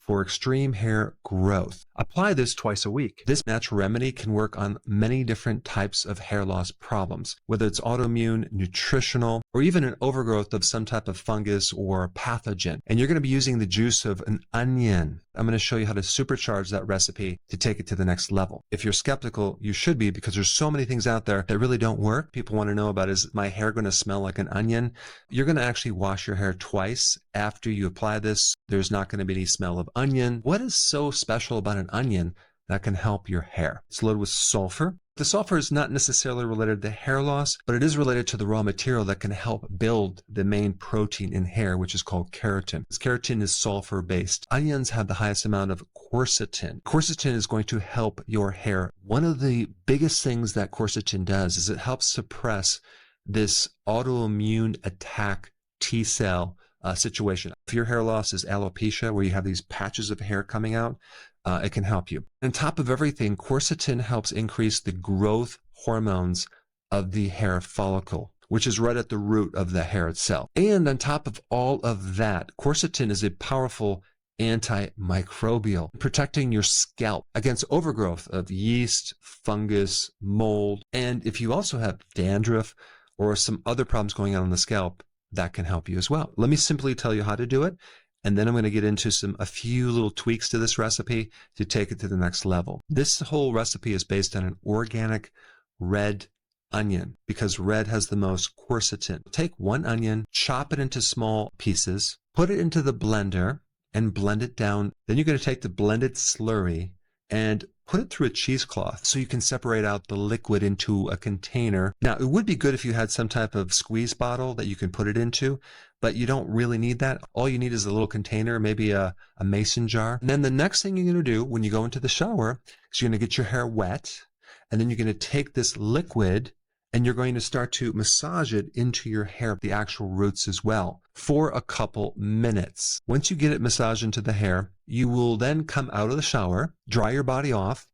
for extreme hair growth. Apply this twice a week. This natural remedy can work on many different types of hair loss problems, whether it's autoimmune, nutritional, or even an overgrowth of some type of fungus or pathogen. And you're going to be using the juice of an onion. I'm going to show you how to supercharge that recipe to take it to the next level. If you're skeptical, you should be, because there's so many things out there that really don't work. People want to know about, is my hair going to smell like an onion? You're going to actually wash your hair twice after you apply this. There's not going to be any smell of onion. What is so special about an onion that can help your hair? It's loaded with sulfur. The sulfur is not necessarily related to hair loss, but it is related to the raw material that can help build the main protein in hair, which is called keratin. This keratin is sulfur-based. Onions have the highest amount of quercetin. Quercetin is going to help your hair. One of the biggest things that quercetin does is it helps suppress this autoimmune attack T cell situation. If your hair loss is alopecia, where you have these patches of hair coming out, it can help you. On top of everything, quercetin helps increase the growth hormones of the hair follicle, which is right at the root of the hair itself. And on top of all of that, quercetin is a powerful antimicrobial, protecting your scalp against overgrowth of yeast, fungus, mold. And if you also have dandruff or some other problems going on the scalp, that can help you as well. Let me simply tell you how to do it, and then I'm going to get into a few little tweaks to this recipe to take it to the next level. This whole recipe is based on an organic red onion, because red has the most quercetin. Take one onion, chop it into small pieces, put it into the blender, and blend it down. Then you're going to take the blended slurry and put it through a cheesecloth so you can separate out the liquid into a container. Now, it would be good if you had some type of squeeze bottle that you can put it into, but you don't really need that. All you need is a little container, maybe a mason jar. And then the next thing you're going to do when you go into the shower is you're going to get your hair wet, and then you're going to take this liquid and you're going to start to massage it into your hair, the actual roots as well, for a couple minutes. Once you get it massaged into the hair, you will then come out of the shower, dry your body off,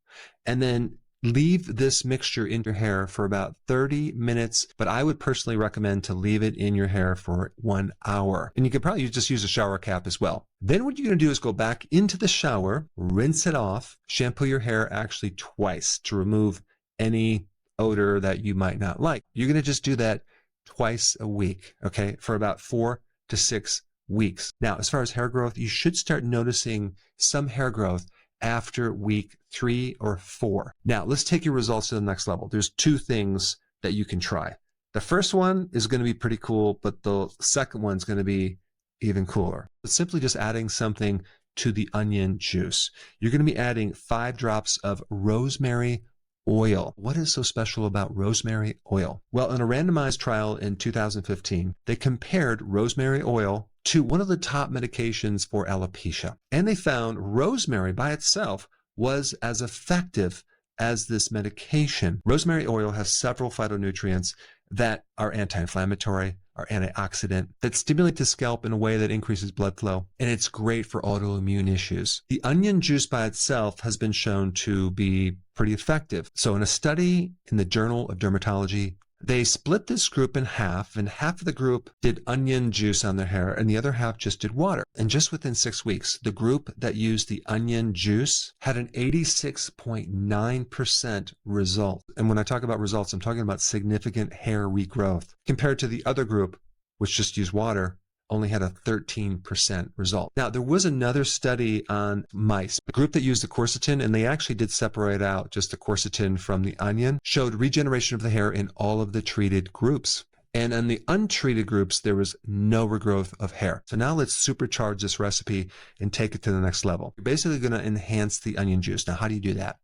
and then leave this mixture in your hair for about 30 minutes. But I would personally recommend to leave it in your hair for 1 hour. And you could probably just use a shower cap as well. Then what you're going to do is go back into the shower, rinse it off, shampoo your hair actually twice to remove any odor that you might not like. You're going to just do that twice a week, okay, for about 4 to 6 weeks. Now, as far as hair growth, you should start noticing some hair growth after week 3 or 4. Now, let's take your results to the next level. There's 2 things that you can try. The first one is going to be pretty cool, but the second one's going to be even cooler. It's simply just adding something to the onion juice. You're going to be adding 5 drops of rosemary oil. What is so special about rosemary oil? Well, in a randomized trial in 2015, they compared rosemary oil to one of the top medications for alopecia. And they found rosemary by itself was as effective as this medication. Rosemary oil has several phytonutrients that are anti-inflammatory, are antioxidant, that stimulate the scalp in a way that increases blood flow, and it's great for autoimmune issues. The onion juice by itself has been shown to be pretty effective. So in a study in the Journal of Dermatology, they split this group in half, and half of the group did onion juice on their hair, and the other half just did water. And just within 6 weeks, the group that used the onion juice had an 86.9% result. And when I talk about results, I'm talking about significant hair regrowth, compared to the other group, which just used water, only had a 13% result. Now, there was another study on mice, a group that used the quercetin, and they actually did separate out just the quercetin from the onion, showed regeneration of the hair in all of the treated groups. And in the untreated groups, there was no regrowth of hair. So now let's supercharge this recipe and take it to the next level. You're basically going to enhance the onion juice. Now, how do you do that?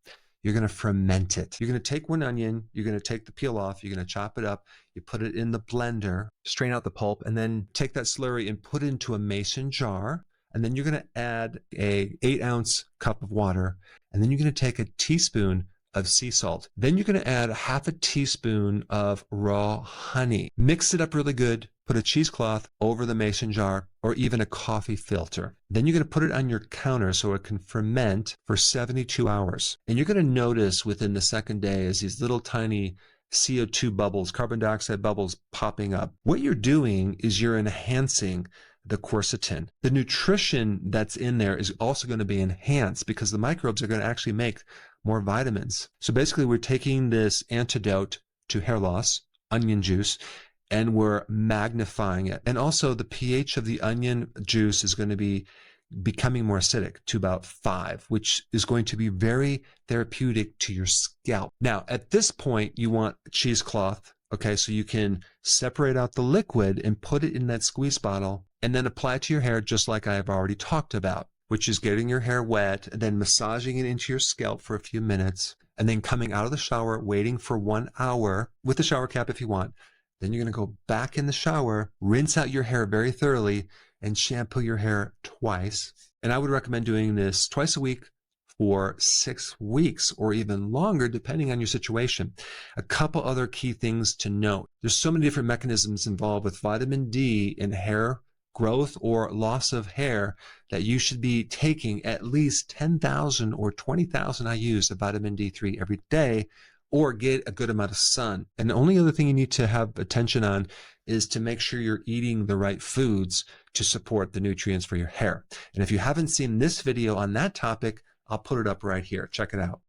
You're going to ferment it. You're going to take one onion, you're going to take the peel off, you're going to chop it up, you put it in the blender, strain out the pulp, and then take that slurry and put it into a mason jar. And then you're going to add a 8-ounce cup of water, and then you're going to take a teaspoon of sea salt. Then you're going to add half a teaspoon of raw honey. Mix it up really good. Put a cheesecloth over the mason jar or even a coffee filter. Then you're going to put it on your counter so it can ferment for 72 hours. And you're going to notice within the second day as these little tiny CO2 bubbles, carbon dioxide bubbles popping up. What you're doing is you're enhancing the quercetin. The nutrition that's in there is also going to be enhanced because the microbes are going to actually make more vitamins. So basically, we're taking this antidote to hair loss, onion juice, and we're magnifying it. And also the pH of the onion juice is going to be becoming more acidic to about 5, which is going to be very therapeutic to your scalp. Now, at this point, you want a cheesecloth, okay, so you can separate out the liquid and put it in that squeeze bottle and then apply it to your hair just like I have already talked about, which is getting your hair wet and then massaging it into your scalp for a few minutes and then coming out of the shower, waiting for 1 hour with the shower cap if you want. Then you're going to go back in the shower, rinse out your hair very thoroughly, and shampoo your hair twice. And I would recommend doing this twice a week for 6 weeks or even longer, depending on your situation. A couple other key things to note. There's so many different mechanisms involved with vitamin D in hair growth or loss of hair that you should be taking at least 10,000 or 20,000 IUs of vitamin D3 every day, or get a good amount of sun. And the only other thing you need to have attention on is to make sure you're eating the right foods to support the nutrients for your hair. And if you haven't seen this video on that topic, I'll put it up right here. Check it out.